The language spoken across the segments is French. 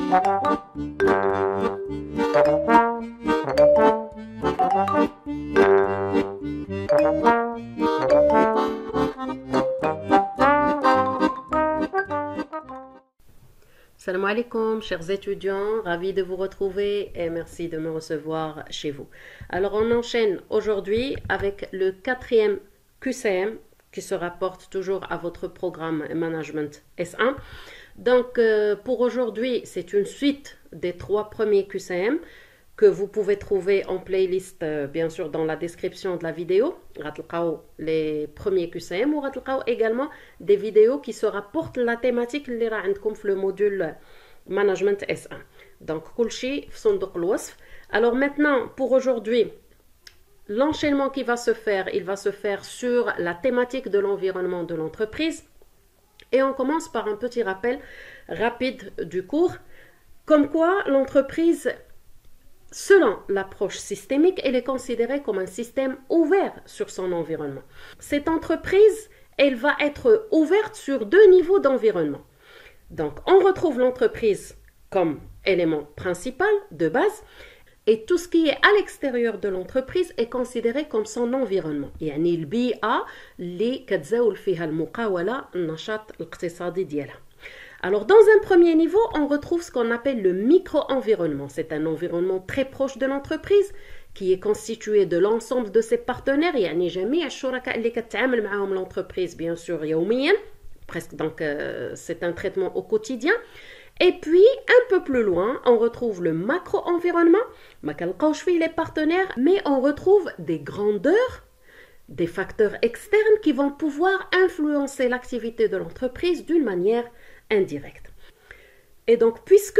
Salam alaikum, chers étudiants, ravi de vous retrouver et merci de me recevoir chez vous. Alors on enchaîne aujourd'hui avec le 4e QCM qui se rapporte toujours à votre programme Management S1. Donc pour aujourd'hui, c'est une suite des 3 premiers QCM que vous pouvez trouver en playlist bien sûr dans la description de la vidéo. Les premiers QCM ou également des vidéos qui se rapportent la thématique اللي راه عندكم في le module Management S1. Donc كلشي في صندوق الوصف. Alors maintenant pour aujourd'hui, l'enchaînement qui va se faire, il va se faire sur la thématique de l'environnement de l'entreprise. Et on commence par un petit rappel rapide du cours, comme quoi l'entreprise, selon l'approche systémique, elle est considérée comme un système ouvert sur son environnement. Cette entreprise, elle va être ouverte sur 2 niveaux d'environnement. Donc, on retrouve l'entreprise comme élément principal de base, et tout ce qui est à l'extérieur de l'entreprise est considéré comme son environnement. يعني البيئة اللي كتزاول فيها المقاولة النشاط الاقتصادي ديالها. Alors, dans un premier niveau, on retrouve ce qu'on appelle le micro-environnement. C'est un environnement très proche de l'entreprise qui est constitué de l'ensemble de ses partenaires. يعني جميع الشركاء اللي كتعامل معهم l'entreprise, bien sûr, يوميا. Presque, donc, c'est un traitement au quotidien. Et puis, un peu plus loin, on retrouve le macro-environnement. ما كنلقاوش فيه les partenaires, mais on retrouve des grandeurs, des facteurs externes qui vont pouvoir influencer l'activité de l'entreprise d'une manière indirecte. Et donc, puisque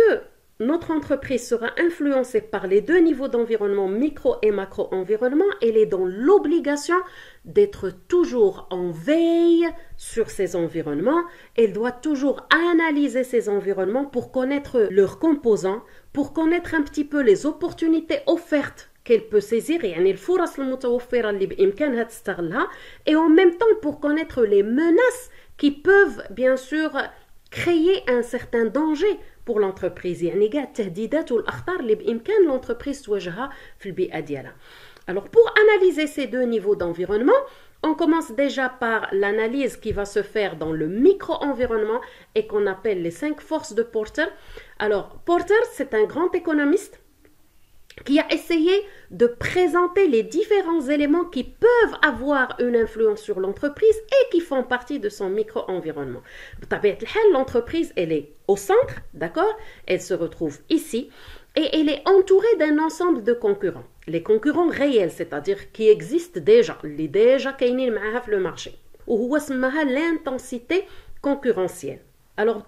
notre entreprise sera influencée par les 2 niveaux d'environnement, micro et macro-environnement, elle est dans l'obligation d'être toujours en veille sur ces environnements. Elle doit toujours analyser ces environnements pour connaître leurs composants, pour connaître un petit peu les opportunités offertes qu'elle peut saisir, يعني الفرص المتوفرة اللي بإمكانها تستغلها, et en même temps pour connaître les menaces qui peuvent bien sûr créer un certain danger pour l'entreprise. يعني كاع التهديدات والأخطار اللي بإمكان l'entreprise تواجهها في البيئة ديالها. Alors pour analyser ces 2 niveaux d'environnement, on commence déjà par l'analyse qui va se faire dans le micro-environnement et qu'on appelle les 5 forces de Porter. Alors Porter, c'est un grand économiste qui a essayé de présenter les différents éléments qui peuvent avoir une influence sur l'entreprise et qui font partie de son micro-environnement. L'entreprise, elle est au centre, d'accord? Elle se retrouve ici et elle est entourée d'un ensemble de concurrents. Les concurrents réels, c'est-à-dire qui existent déjà, les déjà كاينين معاها في le marché. وهو سماها l'intensité concurrentielle. Alors,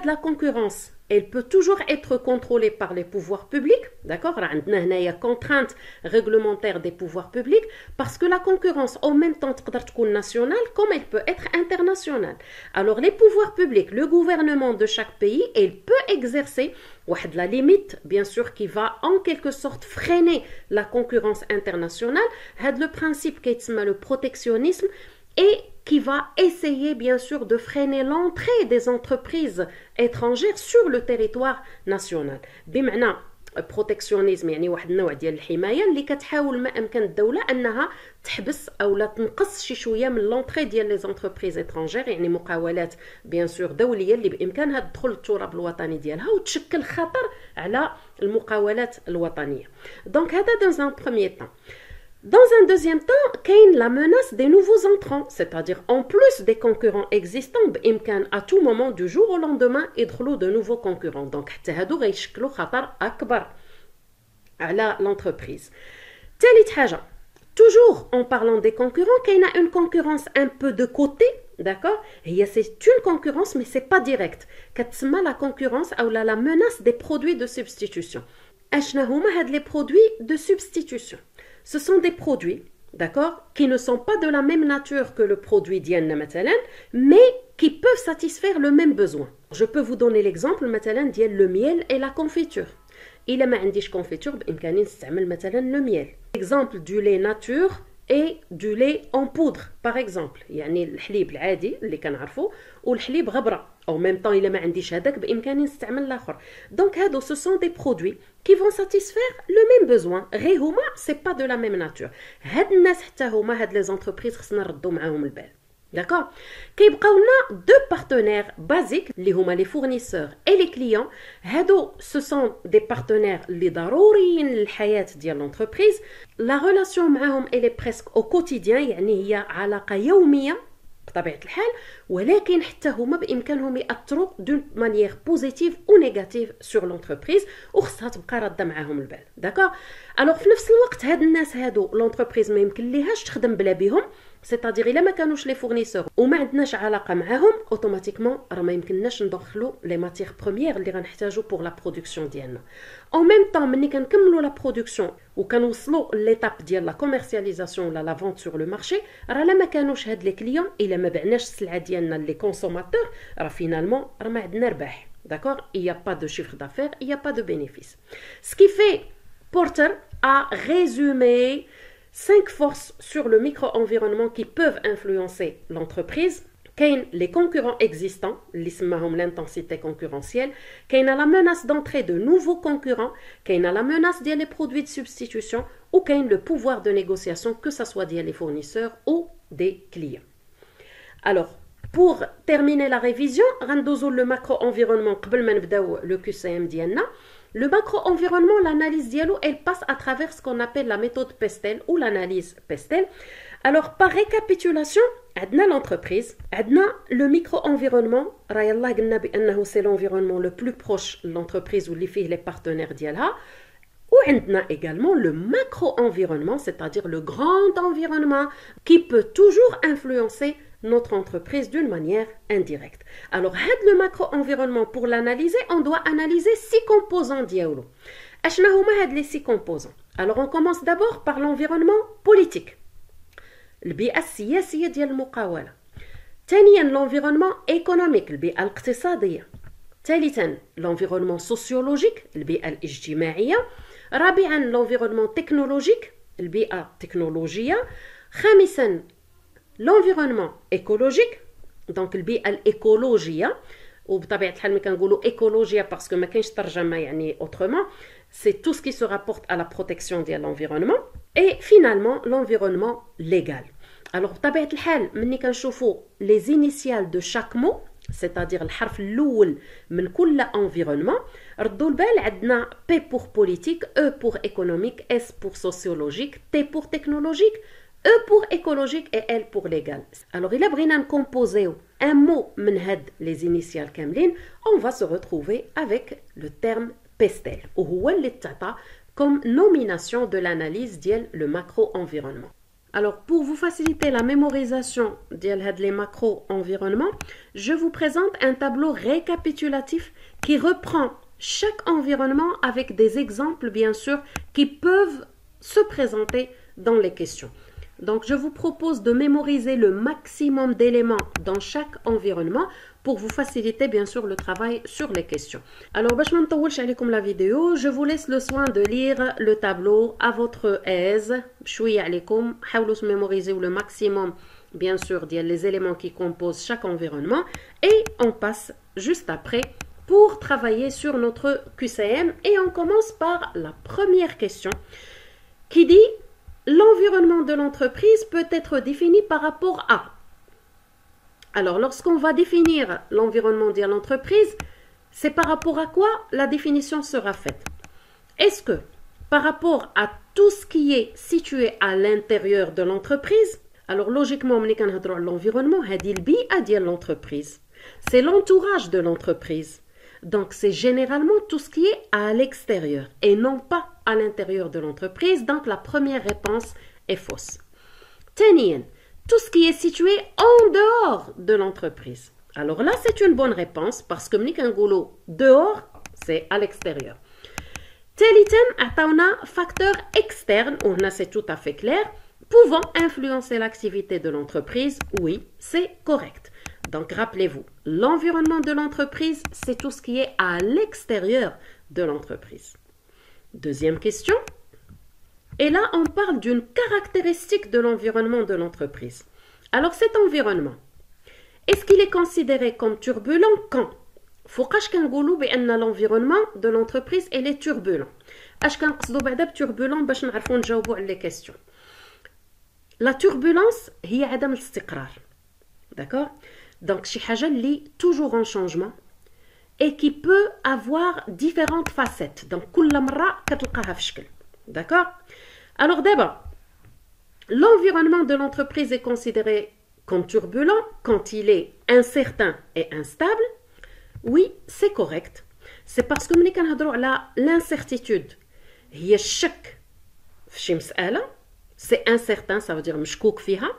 la concurrence, elle peut toujours être contrôlée par les pouvoirs publics, d'accord? Il y a contraintes réglementaires des pouvoirs publics parce que la concurrence, en même temps, peut être nationale comme elle peut être internationale. Alors, les pouvoirs publics, le gouvernement de chaque pays, il peut exercer la limite, bien sûr, qui va en quelque sorte freiner la concurrence internationale. C'est le principe qui est le protectionnisme et qui va essayer bien sûr de freiner l'entrée des entreprises étrangères sur le territoire national. بمعنى protectionnisme يعني واحد النوع ديال الحمايه اللي كتحاول ما امكن الدوله انها تحبس او لا تنقص شي شويه من لونطري ديال لي زونتربريز اترونجير، يعني مقاولات بيان سور دوليه اللي بامكانها تدخل التراب الوطني ديالها وتشكل خطر على المقاولات الوطنيه. دونك هذا dans un premier temps. Dans un deuxième temps, qu'il y a la menace des nouveaux entrants, c'est-à-dire en plus des concurrents existants, à tout moment du jour au lendemain, il y a de nouveaux concurrents. Donc, ça va يشكلوا خطر أكبر على l'entreprise. Toujours en parlant des concurrents, qu'il y a une concurrence un peu de côté, d'accord? C'est une concurrence, mais c'est pas direct. كتسمى la concurrence ou la menace des produits de substitution. أشنا هما هاد les produits de substitution? Ce sont des produits, d'accord, qui ne sont pas de la même nature que le produit ديالنا مثلا, mais qui peuvent satisfaire le même besoin. Je peux vous donner l'exemple مثلا ديال le miel et la confiture. إلا ما عنديش confiture بإمكاني نستعمل مثلا le miel. Exemple du lait nature et du lait en poudre par exemple. يعني الحليب العادي اللي كنعرفو والحليب غبره. En même temps, il ما عنديش هذاك بإمكاني نستعمل الآخر. Donc هادو ce sont des produits qui vont satisfaire le même besoin. غير هما c'est pas de la même nature. هاد الناس حتى هما هاد les entreprises خصنا نردو معاهم البال. D'accord. كيبقاو لنا deux partenaires basiques اللي هما les fournisseurs et les clients. هادو ce sont des partenaires اللي ضروريين للحياة ديال l'entreprise. La relation معاهم elle est presque au quotidien يعني هي علاقة يومية بطبيعة الحال ولكن حتى هما بإمكانهم يأثروا دون مانيير بوزيتيف أو نيجاتيف سور لونتربريز وخصها تبقى راده معاهم البال. داكوغ. الوغ في نفس الوقت هاد الناس هادو لونتربريز ما يمكن ليهاش تخدم بلا بهم. سيتادير الا ما كانوش لي فورنيسور وما عندناش علاقه معاهم اوتوماتيكمون راه ما يمكنناش ندخلوا لي ماتيغ بروميير اللي غنحتاجو بور لا برودكسيون ديالنا. اون ميم طون ملي كنكملوا لا برودكسيون وكنوصلوا ليتاب ديال لا كوميرسياليزاسيون ولا لا فونت سور لو مارشي راه لا ما كانوش هاد لي كليون الا ما بعناش السلعه ديالنا لي كونسوماتور راه فينالمون راه ما عندنا ربح. D'accord. Il n'y a pas de chiffre d'affaires, il n'y a pas de bénéfice. Ce qui fait Porter a résumé 5 forces sur le micro-environnement qui peuvent influencer l'entreprise. كاين les concurrents existants, اللي سماهم l'intensité concurrentielle, كاين la menace d'entrée de nouveaux concurrents, كاين la menace ديال les produits de substitution ou كاين le pouvoir de négociation que ça soit ديال les fournisseurs ou des clients. Alors, pour terminer la révision, غندوزو le macro-environnement قبل ما نبداو le QCM ديالنا. Le macro-environnement, l'analyse dialogue, elle passe à travers ce qu'on appelle la méthode Pestel ou l'analyse Pestel. Alors, par récapitulation, عندنا l'entreprise, عندنا le micro-environnement, رايالله قلنا بأنه c'est l'environnement le plus proche de l'entreprise ou اللي فيه les partenaires ديالها. وعندنا également le macro-environnement, c'est-à-dire le grand environnement qui peut toujours influencer notre entreprise d'une manière indirecte. Alors, le macro-environnement, pour l'analyser, on doit analyser 6 composants diaolo. Ashna huma had les 6 composants. Alors, on commence d'abord par l'environnement politique. البيئة السياسية ديال المقاولة. ثانيا l'environnement économique, البيئة الاقتصادية. ثالثا l'environnement sociologique, البيئة الاجتماعية. رابعا l'environnement technologique, البيئة التكنولوجية. خامسا l'environnement écologique, donc البيئة الإيكولوجية وبطبيعة الحال ملي كنقولوا إيكولوجيا باسكو ما كاينش ترجمة يعني autrement, c'est tout ce qui se rapporte à la protection de l'environnement. Et finalement l'environnement légal. Alors بطبيعة الحال ملي كنشوفوا les initiales de chaque mot, c'est-à-dire الحرف الأول من كل environnement, ردوا البال عندنا P pour politique, E pour économique, S pour sociologique, T pour technologique, E pour écologique et L pour légal. Alors, il a بغينا نكومبوزيو un mot من هاد les initiales كاملين, on va se retrouver avec le terme PESTEL, وهو اللي تعطى comme nomination de l'analyse ديال le macro-environnement. Alors, pour vous faciliter la mémorisation ديال هاد les macro-environnements, je vous présente un tableau récapitulatif qui reprend chaque environnement avec des exemples, bien sûr, qui peuvent se présenter dans les questions. Donc, je vous propose de mémoriser le maximum d'éléments dans chaque environnement pour vous faciliter, bien sûr, le travail sur les questions. Alors, باش ما نطولش عليكم la vidéo, je vous laisse le soin de lire le tableau à votre aise. بشوية عليكم, حاولوا mémoriser le maximum, bien sûr, les éléments qui composent chaque environnement. Et on passe juste après pour travailler sur notre QCM. Et on commence par la première question qui dit: l'environnement de l'entreprise peut être défini par rapport à. Alors, lorsqu'on va définir l'environnement de l'entreprise, c'est par rapport à quoi la définition sera faite? Est-ce que par rapport à tout ce qui est situé à l'intérieur de l'entreprise, alors logiquement, l'environnement, c'est l'entreprise. C'est l'entourage de l'entreprise. Donc, c'est généralement tout ce qui est à l'extérieur et non pas à l'intérieur de l'entreprise. Donc, la première réponse est fausse. Tenien, tout ce qui est situé en dehors de l'entreprise. Alors là, c'est une bonne réponse parce que dehors, c'est à l'extérieur. Teliten, atauna facteur externe, on a c'est tout à fait clair, pouvant influencer l'activité de l'entreprise. Oui, c'est correct. Donc, rappelez-vous, l'environnement de l'entreprise, c'est tout ce qui est à l'extérieur de l'entreprise. Deuxième question. Et là, on parle d'une caractéristique de l'environnement de l'entreprise. Alors cet environnement, est-ce qu'il est considéré comme turbulent quand فوقاش كنقولوا بان l'environnement de l'entreprise elle est turbulent. اش كنقصدوا بعدا بturbulent باش نعرفوا نجاوبوا على les questions. La turbulence هي عدم الاستقرار. D'accord? Donc شي حاجه اللي toujours en changement et qui peut avoir différentes facettes. Donc كل مره كتلقاها في شكل. D'accord? Alors d'abord, l'environnement de l'entreprise est considéré comme turbulent quand il est incertain et instable. Oui, c'est correct. C'est parce que ملي كنهضروا على l'incertitude هي الشك في شي مسألة. C'est incertain, ça veut dire مشكوك فيها.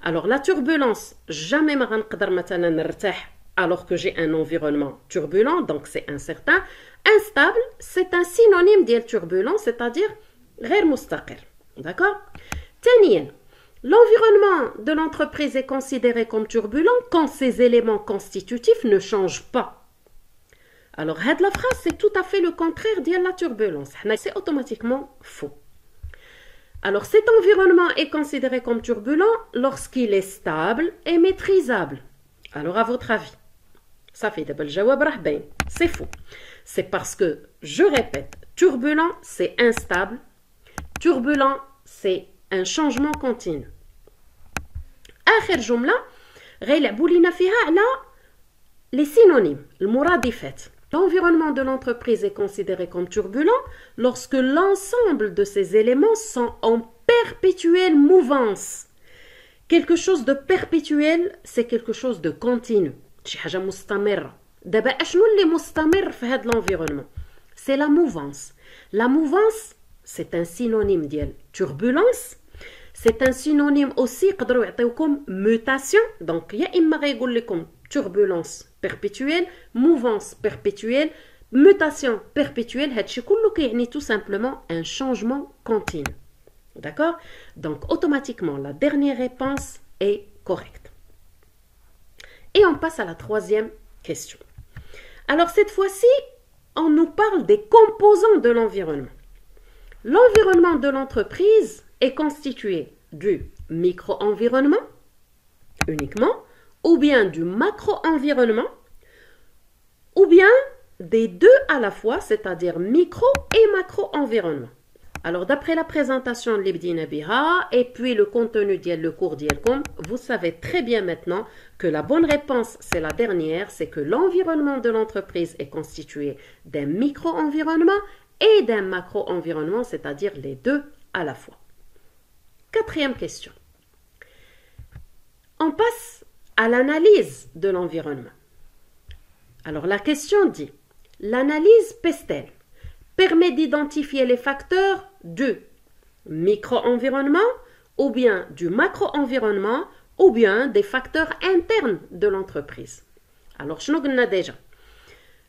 Alors la turbulence, jamais ما غنقدر مثلا نرتاح alors que j'ai un environnement turbulent, donc c'est incertain. Instable, c'est un synonyme ديال turbulent, c'est-à-dire غير مستقر. D'accord? ثانيا, l'environnement de l'entreprise est considéré comme turbulent quand ces éléments constitutifs ne changent pas. Alors, la phrase, c'est tout à fait le contraire de la turbulence. C'est automatiquement faux. Alors, cet environnement est considéré comme turbulent lorsqu'il est stable et maîtrisable. Alors, à votre avis, ça fait d'abord le jawab rah bayn. C'est faux. C'est parce que, je répète, turbulent, c'est instable. Turbulent, c'est un changement continu. آخر جملة غيلعبوا لينا فيها على les synonymes, المرادفات. L'environnement de l'entreprise est considéré comme turbulent lorsque l'ensemble de ces éléments sont en perpétuelle mouvance. Quelque chose de perpétuel, c'est quelque chose de continu. شي حاجة مستمرة. دابا اشنو اللي مستمر في هذا l'environnement? C'est la mouvance. La mouvance, c'est un synonyme ديال turbulence. C'est un synonyme aussi يقدروا يعطيوكم mutation. Donc يا إما غيقول لكم turbulence perpétuelle, mouvance perpétuelle, mutation perpétuelle. هادشي كله كيعني tout simplement un changement continu. D'accord? Donc automatiquement la dernière réponse est correcte. Et on passe à la troisième question. Alors cette fois-ci, on nous parle des composants de l'environnement. L'environnement de l'entreprise est constitué du micro-environnement uniquement, ou bien du macro-environnement, ou bien des deux à la fois, c'est-à-dire micro et macro-environnement. Alors d'après la présentation l'ibdina biha et puis le contenu le cours d'Yelkom, vous savez très bien maintenant que la bonne réponse, c'est la dernière, c'est que l'environnement de l'entreprise est constitué d'un micro-environnement et d'un macro-environnement, c'est-à-dire les deux à la fois. Quatrième question. On passe à l'analyse de l'environnement. Alors la question dit, l'analyse PESTEL permet d'identifier les facteurs du micro-environnement ou bien du macro-environnement ou bien des facteurs internes de l'entreprise. Alors, je nous déjà.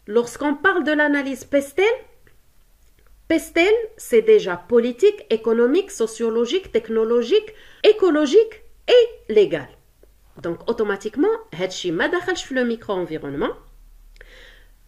Lorsqu'on parle de l'analyse PESTEL, PESTEL, c'est déjà politique, économique, sociologique, technologique, écologique et légal. Donc, automatiquement, هادشي ما دخلش في le micro-environnement,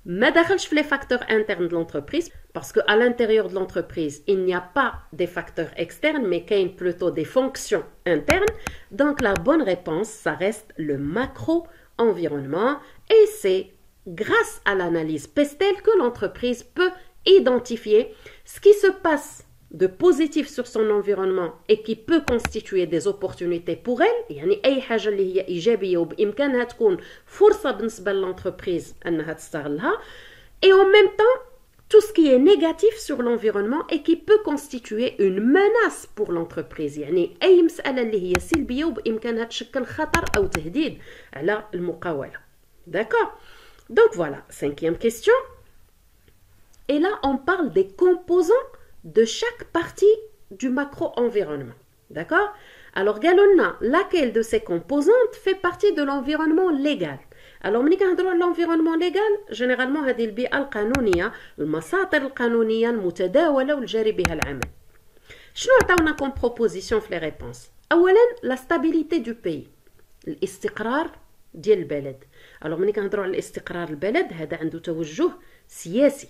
ما دخلش في les facteurs internes de l'entreprise, parce qu'à l'intérieur de l'entreprise, il n'y a pas des facteurs externes, mais qu'il y a plutôt des fonctions internes. Donc, la bonne réponse, ça reste le macro-environnement, et c'est grâce à l'analyse PESTEL que l'entreprise peut identifier ce qui se passe de positif sur son environnement et qui peut constituer des opportunités pour elle. يعني أي حاجة اللي هي إيجابية وبإمكانها تكون فرصة بالنسبة للانتربريز أنها تستغلها. Et en même temps, tout ce qui est négatif sur l'environnement et qui peut constituer une menace pour l'entreprise. يعني أي مسألة اللي هي سلبية وبإمكانها تشكل خطر أو تهديد على المقاولة. D'accord? Donc voilà, cinquième question. Et là, on parle des composants de chaque partie du macro-environnement. D'accord? Alors, galonna, laquelle de ces composantes fait partie de l'environnement légal? Alors, ملي كنهضروا على l'environnement légal, généralement هذه البيئة القانونية, المساطر القانونية المتداولة والجاري بها العمل. شنو عطاونا comme proposition في les réponses? أولاً, la stabilité du pays. الاستقرار ديال البلد. Alors, ملي كنهضروا على الاستقرار البلد, هذا عنده توجه سياسي.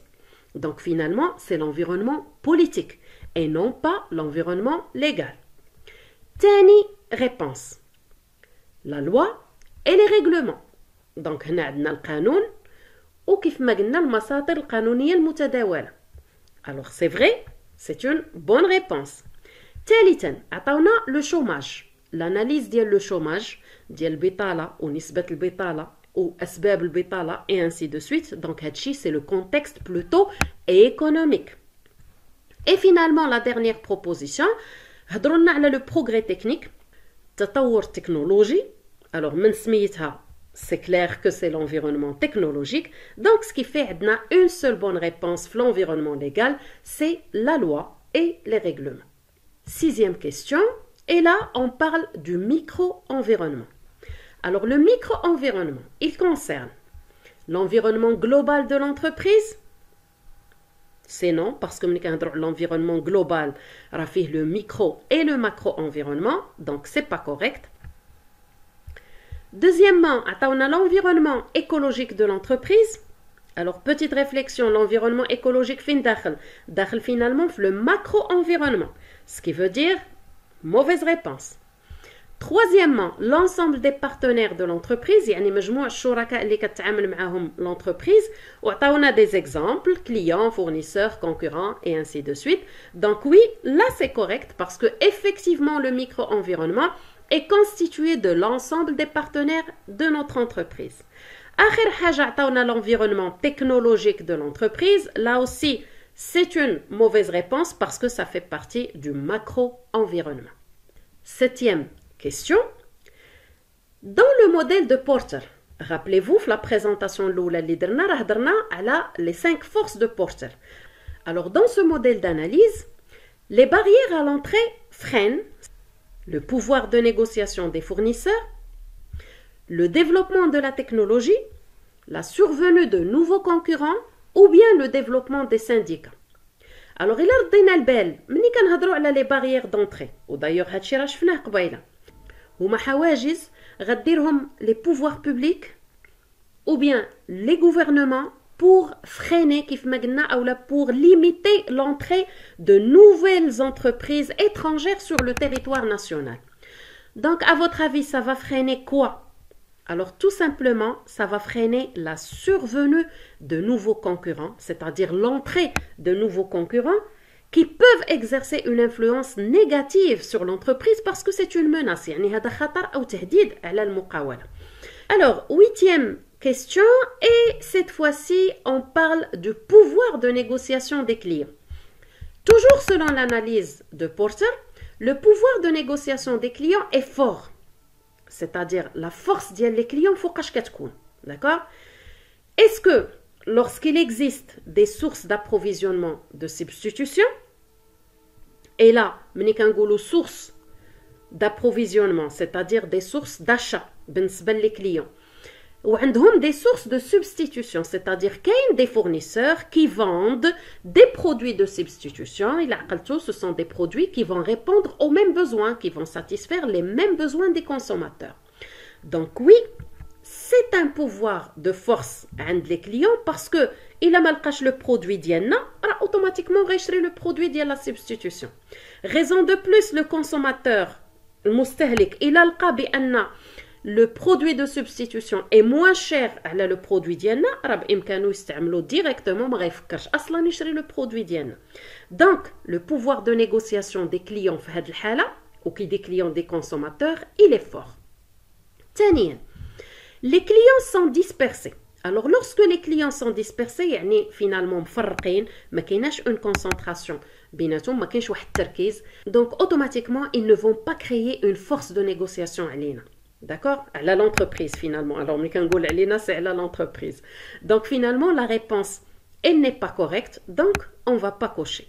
Donc finalement, c'est l'environnement politique. et non pas l'environnement légal. Tani réponse. La loi et les règlements. Donc, هنا عندنا القانون وكيف ما قلنا المصادر القانونية المتداولة. Alors, c'est vrai, c'est une bonne réponse. ثالثا عطاونا le chômage. L'analyse ديال le chômage ديال البطالة ونسبة البطالة وأسباب البطالة et ainsi de suite. Donc, هادشي c'est le contexte plutôt économique. Et finalement, la dernière proposition, هضروا لنا على le progrès technique, تطور technologie. Alors, من سميتها c'est clair que c'est l'environnement technologique. Donc, ce qui fait une seule bonne réponse, l'environnement légal, c'est la loi et les règlements. Sixième question, et là, on parle du micro-environnement. Alors, le micro-environnement, il concerne l'environnement global de l'entreprise. C'est non, parce que l'environnement global, rafie le micro et le macro-environnement, donc c'est pas correct. Deuxièmement, on a l'environnement écologique de l'entreprise. Alors, petite réflexion, l'environnement écologique fin dakhel finalement le macro-environnement, ce qui veut dire mauvaise réponse. Troisièmement, l'ensemble des partenaires de l'entreprise, يعني مجموع الشركاء اللي كتعامل معهم l'entreprise, وعطاونا des exemples, clients, fournisseurs, concurrents et ainsi de suite. Donc oui, là c'est correct parce que effectivement le micro-environnement est constitué de l'ensemble des partenaires de notre entreprise. آخر حاجة عطاونا l'environnement technologique de l'entreprise. Là aussi, c'est une mauvaise réponse parce que ça fait partie du macro-environnement. Septième question. Dans le modèle de Porter, rappelez-vous, la présentation l'oula li درنا راه درنا على les 5 forces de Porter. Alors, dans ce modèle d'analyse, les barrières à l'entrée freinent le pouvoir de négociation des fournisseurs, le développement de la technologie, la survenue de nouveaux concurrents ou bien le développement des syndicats. Alors, il a ردينا البال ملي كنهضروا على les barrières d'entrée. ودايوغ هادشي راه شفناه قبيله. هما حواجز غديرهم les pouvoirs publics ou bien les gouvernements pour freiner كيف ما قلنا ou pour limiter l'entrée de nouvelles entreprises étrangères sur le territoire national. Donc, à votre avis, ça va freiner quoi? Alors, tout simplement, ça va freiner la survenue de nouveaux concurrents, c'est-à-dire l'entrée de nouveaux concurrents qui peuvent exercer une influence négative sur l'entreprise parce que c'est une menace. يعني هذا خطر أو تهديد على المقاولة. Alors, huitième question, et cette fois-ci, on parle du pouvoir de négociation des clients. Toujours selon l'analyse de Porter, le pouvoir de négociation des clients est fort. C'est-à-dire la force des clients فوقاش كتكون. D'accord? Est-ce que lorsqu'il existe des sources d'approvisionnement de substitution, et là, ملي كنقولوا sources d'approvisionnement, c'est-à-dire des sources d'achat بالنسبة les clients, وعندهم des sources de substitution, c'est-à-dire qu'il y a des fournisseurs qui vendent des produits de substitution. Il a ce sont des produits qui vont répondre aux mêmes besoins, qui vont satisfaire les mêmes besoins des consommateurs. Donc oui, c'est un pouvoir de force عند les clients parce que إلا ما لقاش le produit ديالنا راه automatiquement غيشري le produit ديال la substitution. Raison de plus, le consommateur المستهلك إلا لقى بأن le produit de substitution est moins cher على le produit ديالنا راه بإمكانه يستعملو directement ما غيفكرش أصلا يشري le produit ديالنا. Donc le pouvoir de négociation des clients في هذه الحالة ou qui des clients des consommateurs, il est fort. ثانيا, les clients sont dispersés. Alors lorsque les clients sont dispersés يعني finalement مفرقين ما كايناش une concentration بيناتهم ما كاينش واحد التركيز, donc automatiquement ils ne vont pas créer une force de négociation علينا. D'accord? À l'entreprise finalement. Alors, c'est à l'entreprise. Donc, finalement, la réponse, elle n'est pas correcte. Donc, on ne va pas cocher.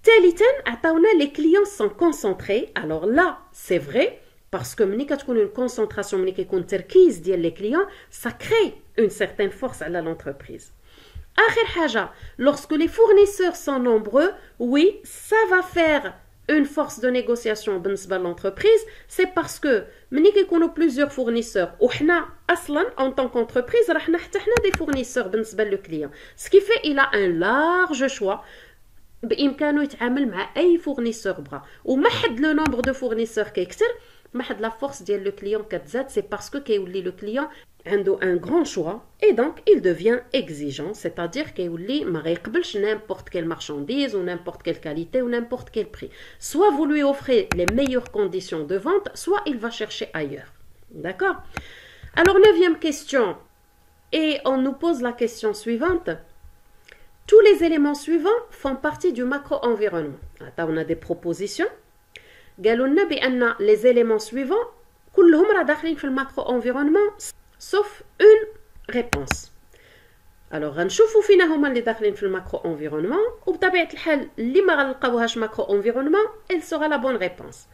Les clients sont concentrés. Alors là, c'est vrai. Parce que quand on a une concentration, les clients, ça crée une certaine force à l'entreprise. Lorsque les fournisseurs sont nombreux, oui, ça va faire une force de négociation بالنسبة l'entreprise, c'est parce que ملي كيكونوا plusieurs fournisseurs وحنا اصلا en tant qu'entreprise راه حنا حتى حنا des fournisseurs بالنسبة le client, ce qui fait il a un large choix بإمكانه يتعامل مع أي فورنيسور بغا وما حد لو نومبر دو فورنيسور كيكتر ما حد لا فورس ديال لو كليون كتزاد سي باسكو كيولي لو كليون عنده ان غران شوا et donc il devient exigeant c'est-à-dire كيولي ما غيقبلش n'importe quelle marchandise ou n'importe quelle qualité ou n'importe quel prix soit vous lui offrez les meilleures conditions de vente soit il va chercher ailleurs d'accord alors 9e question et on nous pose la question suivante. Tous les éléments suivants font partie du macro-environnement. On a des propositions. قالوا لنا بأن les éléments suivants كلهم راه داخلين في الماكرو-environnement sauf une réponse. Alors غنشوفوا فينا هما اللي داخلين في الماكرو-environnement وبطبيعة الحال اللي ما غنلقاوهاش macro-environnement elle sera la bonne réponse.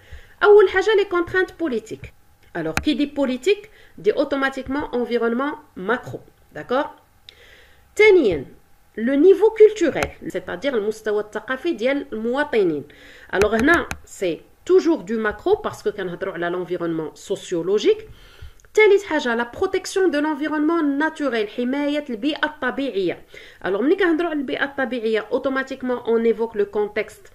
أول حاجة les contraintes politiques. Alors qui dit politique dit automatiquement environnement macro. D'accord? ثانيا le niveau culturel, c'est-à-dire le المستوى الثقافي ديال المواطنين. Alors هنا c'est toujours du macro parce que كنهضروا على l'environnement sociologique. ثالث حاجة la protection de l'environnement naturel, حماية البيئة الطبيعية. Alors ملي كنهضروا على البيئة الطبيعية automatiquement on évoque le contexte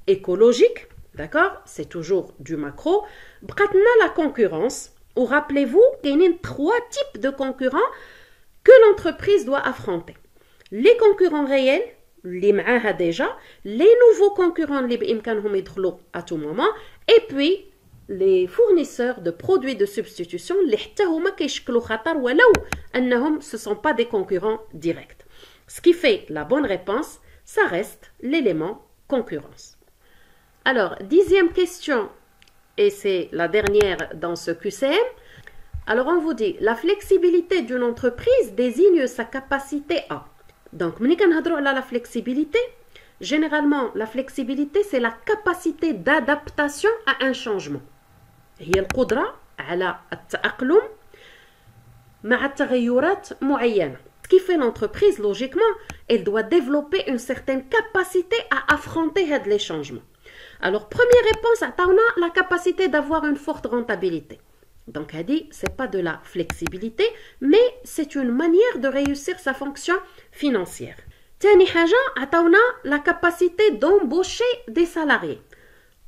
écologique. D'accord? C'est toujours du macro. بقات لنا la concurrence. Ou rappelez-vous, il y a 3 types de concurrents que l'entreprise doit affronter. Les concurrents réels, les معاها déjà, les nouveaux concurrents اللي بإمكانهم يدخلوا à tout moment, et puis les fournisseurs de produits de substitution اللي حتى هما كيشكلوا خطر ولو أنهم ce sont pas des concurrents directs. Ce qui fait la bonne réponse, ça reste l'élément concurrence. Alors, 10e question, et c'est la dernière dans ce QCM. Alors, on vous dit, la flexibilité d'une entreprise désigne sa capacité à. Donc, ملي كنهضروا على la flexibilité, généralement, la flexibilité, c'est la capacité d'adaptation à un changement. هي القدرة على التأقلم مع تغيرات معينة. Ce qui fait l'entreprise, logiquement, elle doit développer une certaine capacité à affronter les changements. Alors, première réponse, on a la capacité d'avoir une forte rentabilité. Donc, elle dit, ce n'est pas de la flexibilité, mais c'est une manière de réussir sa fonction financière. Tani haja, on a la capacité d'embaucher des salariés.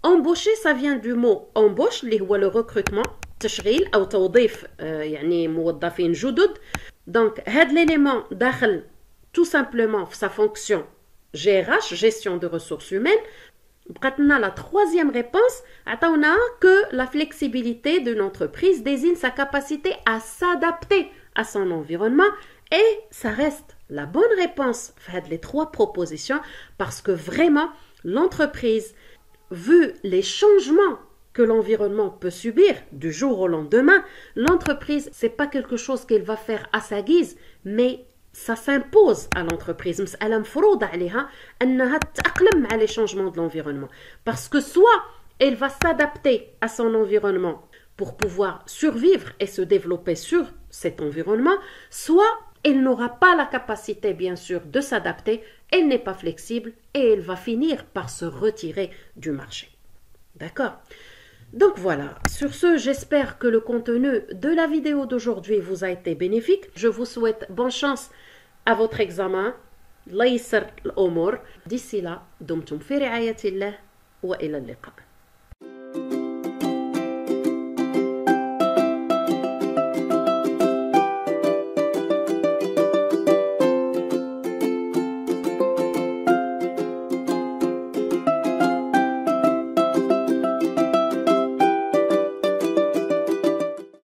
Embaucher, ça vient du mot embauche, اللي هو le recrutement, تشغيل أو توظيف يعني موظفين جدد. Donc, هذا l'élément داخل tout simplement sa fonction GRH, gestion de ressources humaines. La 3e réponse, on a que la flexibilité d'une entreprise désigne sa capacité à s'adapter à son environnement et ça reste la bonne réponse. Faites les 3 propositions parce que vraiment l'entreprise, vu les changements que l'environnement peut subir du jour au lendemain, l'entreprise, c'est pas quelque chose qu'elle va faire à sa guise, mais ça s'impose à l'entreprise. مسألة مفروضة عليها أنها تتأقلم مع les changements de l'environnement. Parce que soit elle va s'adapter à son environnement pour pouvoir survivre et se développer sur cet environnement, soit elle n'aura pas la capacité, bien sûr, de s'adapter, elle n'est pas flexible et elle va finir par se retirer du marché. D'accord? Donc voilà, sur ce, j'espère que le contenu de la vidéo d'aujourd'hui vous a été bénéfique. Je vous souhaite bonne chance à votre examen. الله يسر الأمور. D'ici là, دمتم في رعاية الله وإلى اللقاء.